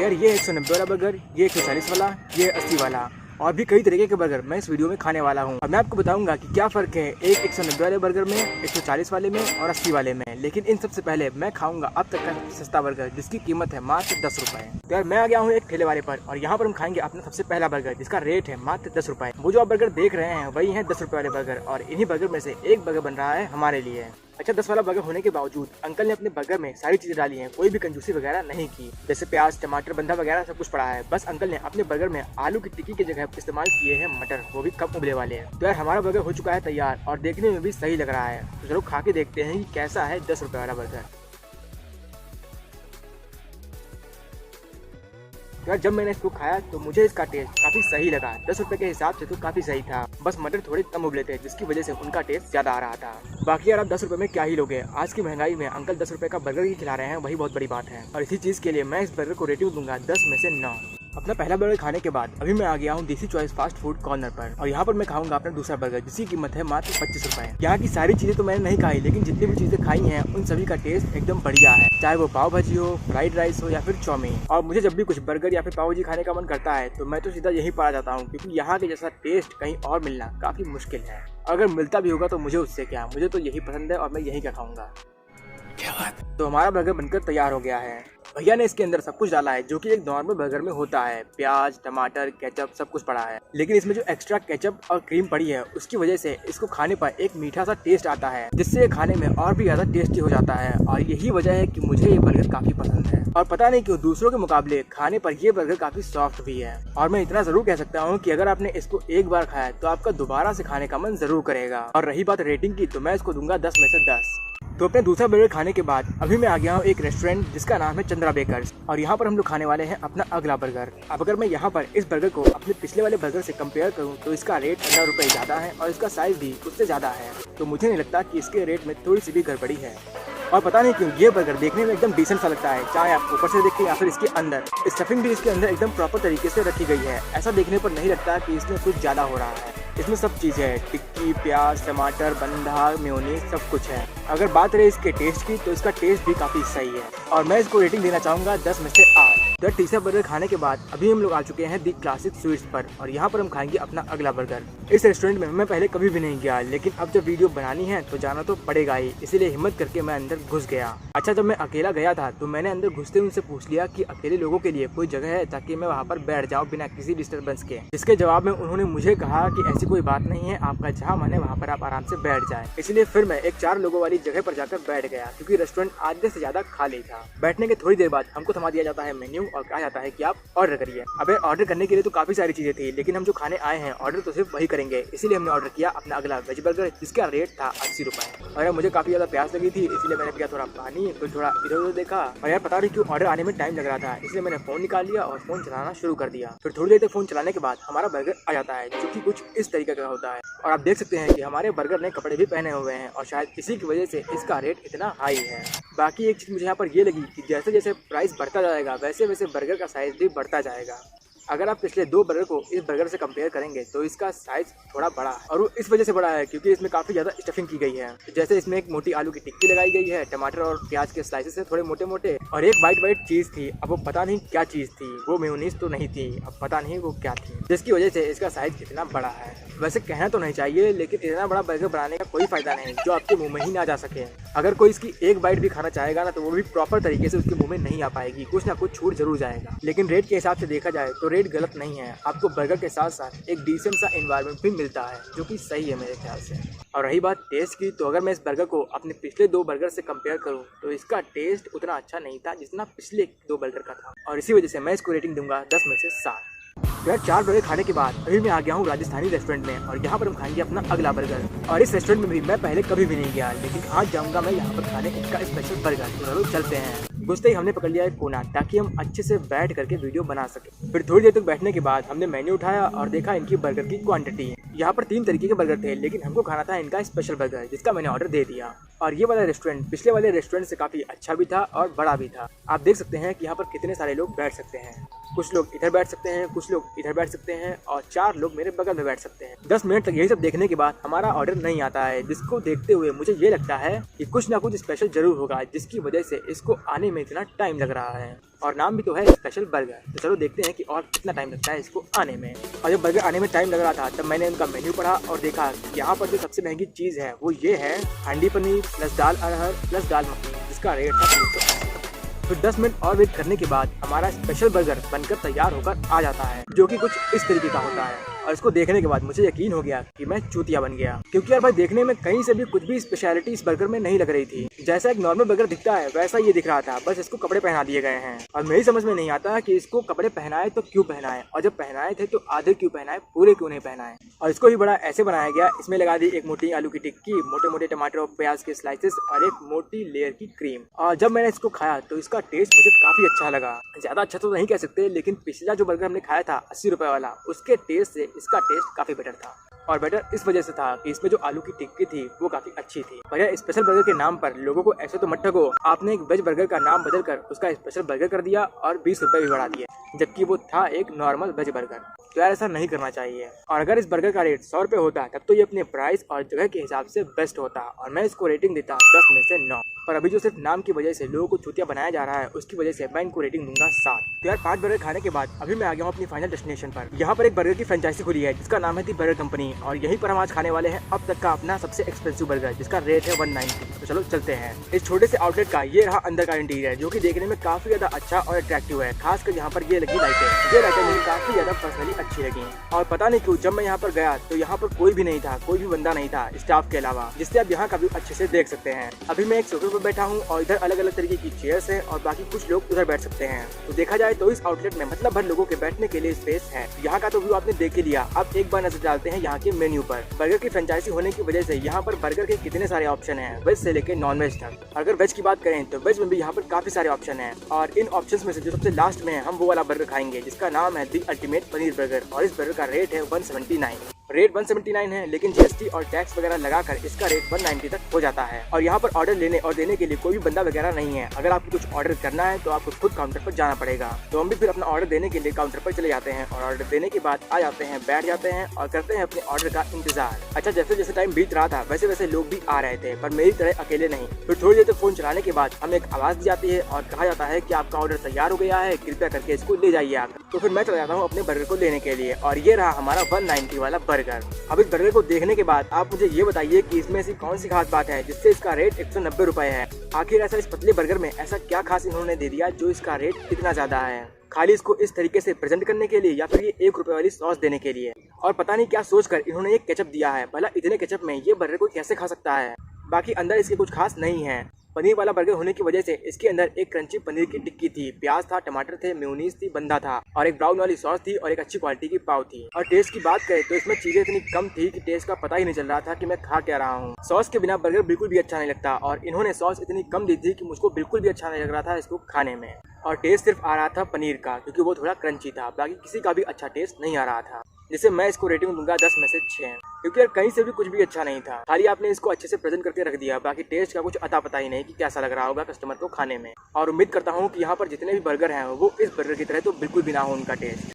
यार ये 190 वाला बर्गर, ये 140 वाला, ये 80 वाला और भी कई तरीके के बर्गर मैं इस वीडियो में खाने वाला हूँ। अब मैं आपको बताऊंगा कि क्या फ़र्क है एक 190 वाले बर्गर में, 140 वाले में और 80 वाले में। लेकिन इन सबसे पहले मैं खाऊंगा अब तक का सबसे सस्ता बर्गर जिसकी कीमत है मात्र 10 रुपए। तो यार मैं आ गया हूँ एक ठेले वाले पर और यहाँ पर हम खाएंगे अपना सबसे पहला बर्गर जिसका रेट है मात्र 10 रुपए। वो जो आप बर्गर देख रहे हैं वही है 10 रुपए वाले बर्गर और इन्हीं बर्गर में से एक बर्गर बन रहा है हमारे लिए। अच्छा 10 वाला बर्गर होने के बावजूद अंकल ने अपने बर्गर में सारी चीजें डाली हैं, कोई भी कंजूसी वगैरह नहीं की। जैसे प्याज, टमाटर, बंधा वगैरह सब कुछ पड़ा है। बस अंकल ने अपने बर्गर में आलू की टिक्की की जगह इस्तेमाल किए हैं मटर, वो भी कम उबले वाले हैं। तो यार हमारा बर्गर हो चुका है तैयार और देखने में भी सही लग रहा है। तो चलो खा के देखते हैं कि कैसा है 10 रुपए वाला बर्गर। यार जब मैंने इसको खाया तो मुझे इसका टेस्ट काफी सही लगा। 10 रुपए के हिसाब से तो काफी सही था, बस मटर थोड़े कम उबले थे जिसकी वजह से उनका टेस्ट ज्यादा आ रहा था। बाकी यार आप 10 रुपए में क्या ही लोगे, आज की महंगाई में अंकल 10 रुपए का बर्गर ही खिला रहे हैं, वही बहुत बड़ी बात है। और इसी चीज के लिए मैं इस बर्गर को रेटिंग दूंगा 10 में से 9। अपना पहला बर्गर खाने के बाद अभी मैं आ गया हूँ देसी चॉइस फास्ट फूड कॉर्नर पर और यहाँ पर मैं खाऊंगा अपना दूसरा बर्गर जिसकी कीमत है मात्र 25 रुपए। यहाँ की सारी चीजें तो मैंने नहीं खाई, लेकिन जितनी भी चीजें खाई हैं उन सभी का टेस्ट एकदम बढ़िया है, चाहे वो पाव भाजी हो, फ्राइड राइस हो या फिर चाउमीन। और मुझे जब भी कुछ बर्गर या फिर पाव भाजी खाने का मन करता है तो मैं तो सीधा यही पा जाता हूँ, क्योंकि यहाँ के जैसा टेस्ट कहीं और मिलना काफी मुश्किल है। अगर मिलता भी होगा तो मुझे उससे क्या, मुझे तो यही पसंद है और मैं यही क्या खाऊंगा। तो हमारा बर्गर बनकर तैयार हो गया है। भैया ने इसके अंदर सब कुछ डाला है जो कि एक नॉर्मल बर्गर में होता है, प्याज, टमाटर, केचप सब कुछ पड़ा है। लेकिन इसमें जो एक्स्ट्रा केचप और क्रीम पड़ी है उसकी वजह से इसको खाने पर एक मीठा सा टेस्ट आता है, जिससे खाने में और भी ज्यादा टेस्टी हो जाता है। और यही वजह है कि मुझे ये बर्गर काफी पसंद है। और पता नहीं क्यों दूसरों के मुकाबले खाने पर ये बर्गर काफी सॉफ्ट भी है। और मैं इतना जरूर कह सकता हूँ कि अगर आपने इसको एक बार खाया तो आपका दोबारा से खाने का मन जरूर करेगा। और रही बात रेटिंग की तो मैं इसको दूंगा 10 में से 10। तो अपने दूसरा बर्गर खाने के बाद अभी मैं आ गया हूँ एक रेस्टोरेंट जिसका नाम है चंद्रा बेकर्स और यहाँ पर हम लोग खाने वाले हैं अपना अगला बर्गर। अब अगर मैं यहाँ पर इस बर्गर को अपने पिछले वाले बर्गर से कंपेयर करूँ तो इसका रेट 15 रुपए ज्यादा है और इसका साइज भी उससे ज्यादा है। तो मुझे नहीं लगता कि इसके रेट में थोड़ी सी भी गड़बड़ी है। और पता नहीं क्यों ये बर्गर देखने में एकदम डिसेंट सा लगता है, चाहे आप ऊपर से देखें या फिर इसके अंदर। स्टफिंग भी इसके अंदर एकदम प्रॉपर तरीके से रखी गई है, ऐसा देखने पर नहीं लगता कि इसमें कुछ ज्यादा हो रहा है। इसमें सब चीज़ है, टिक्की, प्याज, टमाटर, बंधा, मेयोनीज सब कुछ है। अगर बात रहे इसके टेस्ट की तो इसका टेस्ट भी काफ़ी सही है और मैं इसको रेटिंग देना चाहूँगा 10 में से 8। तो तीसरा बर्गर खाने के बाद अभी हम लोग आ चुके हैं दी क्लासिक स्वीट्स पर और यहाँ पर हम खाएंगे अपना अगला बर्गर। इस रेस्टोरेंट में मैं पहले कभी भी नहीं गया, लेकिन अब जब वीडियो बनानी है तो जाना तो पड़ेगा ही, इसीलिए हिम्मत करके मैं अंदर घुस गया। अच्छा जब मैं अकेला गया था तो मैंने अंदर घुसते उनसे पूछ लिया कि अकेले लोगों के लिए कोई जगह है ताकि मैं वहाँ पर बैठ जाऊँ बिना किसी डिस्टर्बेंस के। इसके जवाब में उन्होंने मुझे कहा कि ऐसी कोई बात नहीं है, आपका जहाँ मन है वहाँ पर आप आराम से बैठ जाए। इसलिए फिर मैं एक 4 लोगों वाली जगह पर जाकर बैठ गया, क्योंकि रेस्टोरेंट आधे से ज्यादा खाली था। बैठने के थोड़ी देर बाद हमको थमा दिया जाता है मेन्यू और कहा जाता है कि आप ऑर्डर करिए। अबे ऑर्डर करने के लिए तो काफी सारी चीजें थी, लेकिन हम जो खाने आए हैं ऑर्डर तो सिर्फ वही करेंगे, इसीलिए हमने ऑर्डर किया अपना अगला वेज बर्गर जिसका रेट था 80 रुपए। और यार मुझे काफी ज्यादा प्यास लगी थी, इसलिए मैंने पिया थोड़ा पानी, फिर थोड़ा इधर उधर देखा और यार पता नहीं क्यों ऑर्डर आने में टाइम लग रहा था, इसलिए मैंने फोन निकाल लिया और फोन चलाना शुरू कर दिया। फिर थोड़ी देर तक फोन चलाने के बाद हमारा बर्गर आ जाता है जो कि कुछ इस तरीके का होता है। और आप देख सकते हैं कि हमारे बर्गर ने कपड़े भी पहने हुए हैं और शायद इसी की वजह से इसका रेट इतना हाई है। बाकी एक चीज मुझे यहाँ पर ये लगी कि जैसे जैसे प्राइस बढ़ता जाएगा वैसे वैसे बर्गर का साइज भी बढ़ता जाएगा। अगर आप पिछले 2 बर्गर को इस बर्गर से कंपेयर करेंगे तो इसका साइज थोड़ा बड़ा है और वो इस वजह से बड़ा है क्योंकि इसमें काफी ज्यादा स्टफिंग की गई है। जैसे इसमें एक मोटी आलू की टिक्की लगाई गई है, टमाटर और प्याज के स्लाइसेस है थोड़े मोटे मोटे, और एक वाइट चीज थी। अब वो पता नहीं क्या चीज थी, वो मेयोनीज तो नहीं थी, अब पता नहीं वो क्या थी, जिसकी वजह से इसका साइज इतना बड़ा है। वैसे कहना तो नहीं चाहिए, लेकिन इतना बड़ा बर्गर बनाने का कोई फायदा नहीं जो आपके मुंह में ही ना जा सके। अगर कोई इसकी एक बाइट भी खाना चाहेगा ना तो वो भी प्रॉपर तरीके से उसके मुंह में नहीं आ पाएगी, कुछ ना कुछ छूट जरूर जाएगा। लेकिन रेट के हिसाब से देखा जाए तो रेट गलत नहीं है, आपको बर्गर के साथ साथ एक डिसेंट सा एनवायरनमेंट भी मिलता है जो कि सही है मेरे ख्याल से। और रही बात टेस्ट की तो अगर मैं इस बर्गर को अपने पिछले 2 बर्गर से कंपेयर करूं तो इसका टेस्ट उतना अच्छा नहीं था जितना पिछले 2 बर्गर का था, और इसी वजह से मैं इसको रेटिंग दूंगा 10 में से 7। यार 4 बर्गर खाने के बाद अभी मैं आ गया हूँ राजस्थानी रेस्टोरेंट में और यहाँ पर हम खाएंगे अपना अगला बर्गर। और इस रेस्टोरेंट में भी मैं पहले कभी भी नहीं गया, लेकिन आज जाऊँगा मैं यहाँ पर खाने इसका स्पेशल बर्गर। तो चलो चलते हैं। घुसते ही हमने पकड़ लिया एक कोना ताकि हम अच्छे से बैठ करके वीडियो बना सके। फिर थोड़ी देर तक बैठने के बाद हमने मेन्यू उठाया और देखा इनकी बर्गर की क्वांटिटी। यहाँ पर 3 तरीके के बर्गर थे, लेकिन हमको खाना था इनका स्पेशल बर्गर जिसका मैंने ऑर्डर दे दिया। और ये वाला रेस्टोरेंट पिछले वाले रेस्टोरेंट से काफी अच्छा भी था और बड़ा भी था। आप देख सकते हैं कि यहाँ पर कितने सारे लोग बैठ सकते हैं। कुछ लोग इधर बैठ सकते हैं, कुछ लोग इधर बैठ सकते हैं और 4 लोग मेरे बगल में बैठ सकते हैं। 10 मिनट तक यही सब देखने के बाद हमारा ऑर्डर नहीं आता है, जिसको देखते हुए मुझे ये लगता है कि कुछ ना कुछ स्पेशल जरूर होगा, जिसकी वजह से इसको आने में इतना टाइम लग रहा है। और नाम भी तो है स्पेशल बर्गर, तो चलो देखते हैं कि और कितना टाइम लगता है इसको आने में। और जब बर्गर आने में टाइम लग रहा था तब मैंने उनका मेन्यू पढ़ा और देखा यहाँ पर जो सबसे महंगी चीज़ है वो ये है हांडी पनीर प्लस दाल अरहर प्लस दाल मखनी, जिसका रेट था 380। फिर 10 मिनट और वेट करने के बाद हमारा स्पेशल बर्गर बनकर तैयार होकर आ जाता है, जो कि कुछ इस तरीके का होता है। और इसको देखने के बाद मुझे यकीन हो गया कि मैं चूतिया बन गया, क्योंकि यार भाई देखने में कहीं से भी कुछ भी स्पेशलिटी इस बर्गर में नहीं लग रही थी। जैसा एक नॉर्मल बर्गर दिखता है वैसा ये दिख रहा था, बस इसको कपड़े पहना दिए गए हैं। और मेरी समझ में नहीं आता कि इसको कपड़े पहनाए तो क्यों पहनाए, और जब पहनाए थे तो आधे क्यों पहनाए, पूरे क्यों नहीं पहनाए। और इसको भी बड़ा ऐसे बनाया गया, इसमें लगा दी एक मोटी आलू की टिक्की, मोटे मोटे टमाटर और प्याज के स्लाइसेस और एक मोटी लेयर की क्रीम। और जब मैंने इसको खाया तो इसका टेस्ट मुझे काफी अच्छा लगा। ज्यादा अच्छा तो नहीं कह सकते, लेकिन पिछला जो बर्गर हमने खाया था 80 रुपए वाला, उसके टेस्ट से इसका टेस्ट काफी बेटर था। और बेटर इस वजह से था कि इसमें जो आलू की टिक्की थी वो काफी अच्छी थी। भैया स्पेशल बर्गर के नाम पर लोगों को ऐसे तो मत ठगो, आपने एक वेज बर्गर का नाम बदलकर उसका स्पेशल बर्गर कर दिया और 20 रुपए भी बढ़ा दिए, जबकि वो था एक नॉर्मल वेज बर्गर। तो यार ऐसा नहीं करना चाहिए। और अगर इस बर्गर का रेट 100 रुपए होता तब तो ये अपने प्राइस और जगह के हिसाब से बेस्ट होता, और मैं इसको रेटिंग देता 10 में से 9। पर अभी जो सिर्फ नाम की वजह से लोगों को चूतिया बनाया जा रहा है, उसकी वजह से मैं इनको रेटिंग दूंगा 7। तो यार 5 बर्गर खाने के बाद अभी मैं आ गया हूँ अपनी फाइनल डेस्टिनेशन पर। यहाँ पर एक बर्गर की फ्रेंचाइजी खुली है जिसका नाम है दी बर्गर कंपनी, और यहीं पर हम आज खाने वाले हैं अब तक का अपना सबसे एक्सपेंसिव बर्गर, जिसका रेट है 190। तो चलो चलते हैं। इस छोटे से आउटलेट का ये रहा अंदर का इंटीरियर, जो कि देखने में काफी ज्यादा अच्छा और अट्रैक्टिव है। खासकर यहाँ पर ये लगी लाइटें, ये लाइटें मुझे काफी ज्यादा पर्सनली अच्छी लगी। और पता नहीं क्यों जब मैं यहाँ पर गया तो यहाँ पर कोई भी नहीं था, कोई भी बंदा नहीं था स्टाफ के अलावा, जिससे आप यहाँ का व्यू अच्छे से देख सकते हैं। अभी मैं एक सोफे पर बैठा हूँ और इधर अलग अलग तरीके की चेयर्स हैं और बाकी कुछ लोग उधर बैठ सकते हैं। तो देखा जाए तो इस आउटलेट में मतलब भर लोगों के बैठने के लिए स्पेस है। यहाँ का तो व्यू आपने देख ही लिया। अब एक बार नजर डालते हैं यहाँ के मेन्यू पर। बर्गर की फ्रेंचाइजी होने की वजह से यहाँ पर बर्गर के कितने सारे ऑप्शन हैं, वेज से लेकर नॉन वेज तक। अगर वेज की बात करें तो वेज में भी यहाँ पर काफी सारे ऑप्शन हैं, और इन ऑप्शन में से जो सबसे लास्ट में है हम वो वाला बर्गर खाएंगे जिसका नाम है दी अल्टीमेट पनीर बर्गर, और इस बर्गर का रेट है 179। रेट 179 है, लेकिन जीएसटी और टैक्स वगैरह लगाकर इसका रेट 190 तक हो जाता है। और यहाँ पर ऑर्डर लेने और देने के लिए कोई भी बंदा वगैरह नहीं है। अगर आपको कुछ ऑर्डर करना है तो आपको खुद काउंटर पर जाना पड़ेगा। तो हम भी फिर अपना ऑर्डर देने के लिए काउंटर पर चले जाते हैं, और ऑर्डर देने के बाद आ जाते हैं, बैठ जाते हैं और करते हैं अपने ऑर्डर का इंतजार। अच्छा, जैसे जैसे टाइम बीत रहा था वैसे वैसे लोग भी आ रहे थे, पर मेरी तरह अकेले नहीं। फिर थोड़ी देर तक फोन चलाने के बाद हमें एक आवाज दी जाती है और कहा जाता है कि आपका ऑर्डर तैयार हो गया है, कृपया करके इसको ले जाइए आप। तो फिर मैं चला जाता हूँ अपने बर्गर को लेने के लिए, और ये रहा हमारा 190 वाला बर्गर। अब इस बर्गर को देखने के बाद आप मुझे ये बताइए कि इसमें ऐसी कौन सी खास बात है जिससे इसका रेट 190 रुपए है। आखिर ऐसा इस पतले बर्गर में ऐसा क्या खास इन्होंने दे दिया जो इसका रेट इतना ज्यादा है? खाली इसको इस तरीके से प्रेजेंट करने के लिए, या फिर ये 1 रुपए वाली सॉस देने के लिए? और पता नहीं क्या सोचकर इन्होंने ये केचप दिया है। भला इतने केचप में ये बर्गर को कैसे खा सकता है? बाकी अंदर इसके कुछ खास नहीं है। पनीर वाला बर्गर होने की वजह से इसके अंदर एक क्रंची पनीर की टिक्की थी, प्याज था, टमाटर थे, मेयोनीज थी, बंदा था, और एक ब्राउन वाली सॉस थी, और एक अच्छी क्वालिटी की पाव थी। और टेस्ट की बात करें तो इसमें चीजें इतनी कम थी कि टेस्ट का पता ही नहीं चल रहा था कि मैं खा क्या रहा हूँ। सॉस के बिना बर्गर बिल्कुल भी अच्छा नहीं लगता, और इन्होंने सॉस इतनी कम दी थी कि मुझको बिल्कुल भी अच्छा नहीं लग रहा था इसको खाने में। और टेस्ट सिर्फ आ रहा था पनीर का, क्योंकि वो थोड़ा क्रंची था, बाकी किसी का भी अच्छा टेस्ट नहीं आ रहा था, जिससे मैं इसको रेटिंग दूंगा 10 में से 6, क्योंकि यार कहीं से भी कुछ भी अच्छा नहीं था। खाली आपने इसको अच्छे से प्रेजेंट करके रख दिया, बाकी टेस्ट का कुछ अता पता ही नहीं कि कैसा लग रहा होगा कस्टमर को खाने में। और उम्मीद करता हूँ कि यहाँ पर जितने भी बर्गर हैं वो इस बर्गर की तरह तो बिल्कुल भी ना हो उनका टेस्ट।